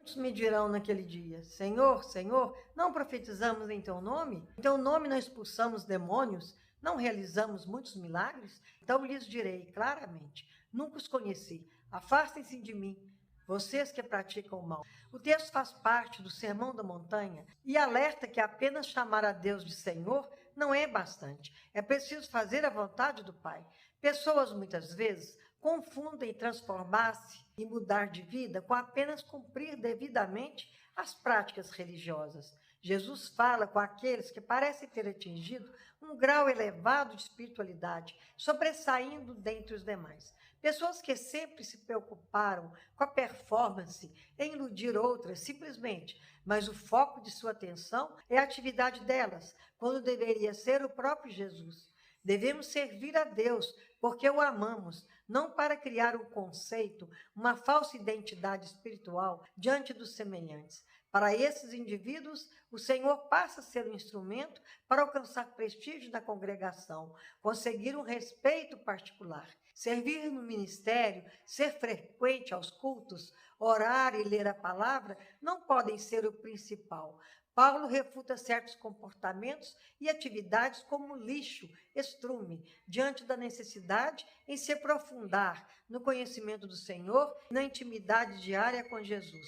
Muitos me dirão naquele dia: Senhor, Senhor, não profetizamos em teu nome? Em teu nome não expulsamos demônios? Não realizamos muitos milagres? Então lhes direi claramente: nunca os conheci. Afastem-se de mim, vocês que praticam o mal. O texto faz parte do Sermão da Montanha e alerta que apenas chamar a Deus de Senhor não é bastante. É preciso fazer a vontade do Pai. Pessoas, muitas vezes, confundem transformar-se e mudar de vida com apenas cumprir devidamente as práticas religiosas. Jesus fala com aqueles que parecem ter atingido um grau elevado de espiritualidade, sobressaindo dentre os demais. Pessoas que sempre se preocuparam com a performance, em iludir outras simplesmente, mas o foco de sua atenção é a atividade delas, quando deveria ser o próprio Jesus. Devemos servir a Deus porque o amamos, não para criar um conceito, uma falsa identidade espiritual diante dos semelhantes. Para esses indivíduos, o Senhor passa a ser um instrumento para alcançar prestígio na congregação, conseguir um respeito particular. Servir no ministério, ser frequente aos cultos, orar e ler a palavra não podem ser o principal. Paulo refuta certos comportamentos e atividades como lixo, estrume, diante da necessidade em se aprofundar no conhecimento do Senhor e na intimidade diária com Jesus.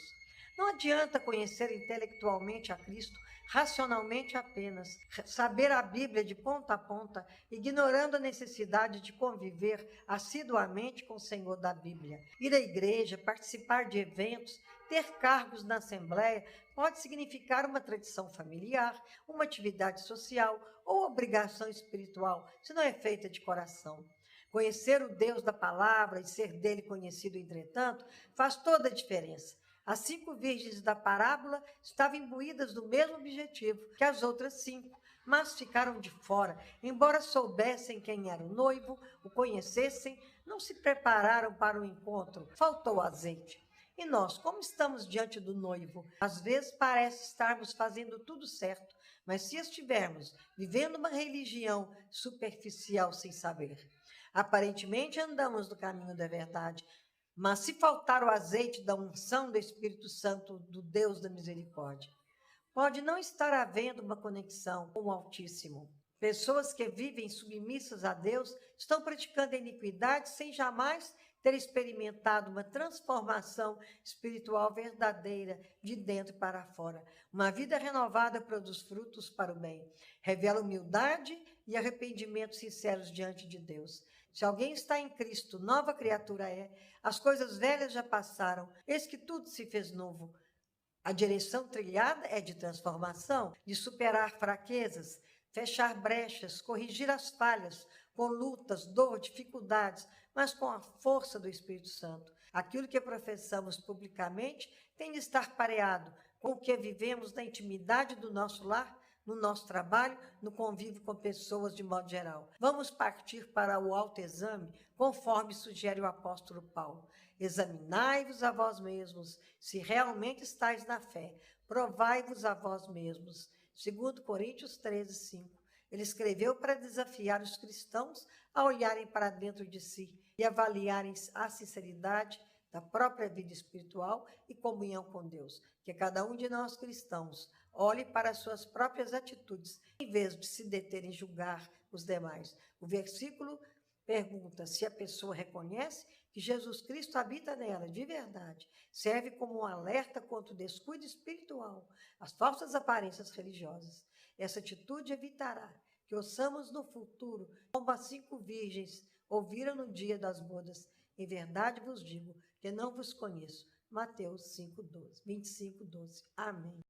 Não adianta conhecer intelectualmente a Cristo, racionalmente apenas, saber a Bíblia de ponta a ponta, ignorando a necessidade de conviver assiduamente com o Senhor da Bíblia. Ir à igreja, participar de eventos, ter cargos na Assembleia pode significar uma tradição familiar, uma atividade social ou obrigação espiritual, se não é feita de coração. Conhecer o Deus da palavra e ser dele conhecido, entretanto, faz toda a diferença. As 5 virgens da parábola estavam imbuídas do mesmo objetivo que as outras 5, mas ficaram de fora. Embora soubessem quem era o noivo, o conhecessem, não se prepararam para o encontro. Faltou azeite. E nós, como estamos diante do noivo? Às vezes parece estarmos fazendo tudo certo, mas se estivermos vivendo uma religião superficial sem saber, aparentemente andamos no caminho da verdade, mas se faltar o azeite da unção do Espírito Santo, do Deus da misericórdia, pode não estar havendo uma conexão com o Altíssimo. Pessoas que vivem submissas a Deus estão praticando a iniquidade sem jamais ter experimentado uma transformação espiritual verdadeira de dentro para fora. Uma vida renovada produz frutos para o bem, revela humildade e arrependimento sinceros diante de Deus. Se alguém está em Cristo, nova criatura é, as coisas velhas já passaram, eis que tudo se fez novo. A direção trilhada é de transformação, de superar fraquezas, fechar brechas, corrigir as falhas, com lutas, dor, dificuldades, mas com a força do Espírito Santo. Aquilo que professamos publicamente tem de estar pareado com o que vivemos na intimidade do nosso lar, no nosso trabalho, no convívio com pessoas de modo geral. Vamos partir para o autoexame, conforme sugere o apóstolo Paulo. Examinai-vos a vós mesmos, se realmente estáis na fé. Provai-vos a vós mesmos. 2 Coríntios 13, 5. Ele escreveu para desafiar os cristãos a olharem para dentro de si e avaliarem a sinceridade da própria vida espiritual e comunhão com Deus. Que cada um de nós cristãos olhe para as suas próprias atitudes, em vez de se deter em julgar os demais. O versículo pergunta se a pessoa reconhece que Jesus Cristo habita nela de verdade. Serve como um alerta contra o descuido espiritual, as falsas aparências religiosas. Essa atitude evitará que ouçamos no futuro como as 5 virgens ouviram no dia das bodas. Em verdade vos digo que não vos conheço. Mateus 5:12, 25:12. Amém.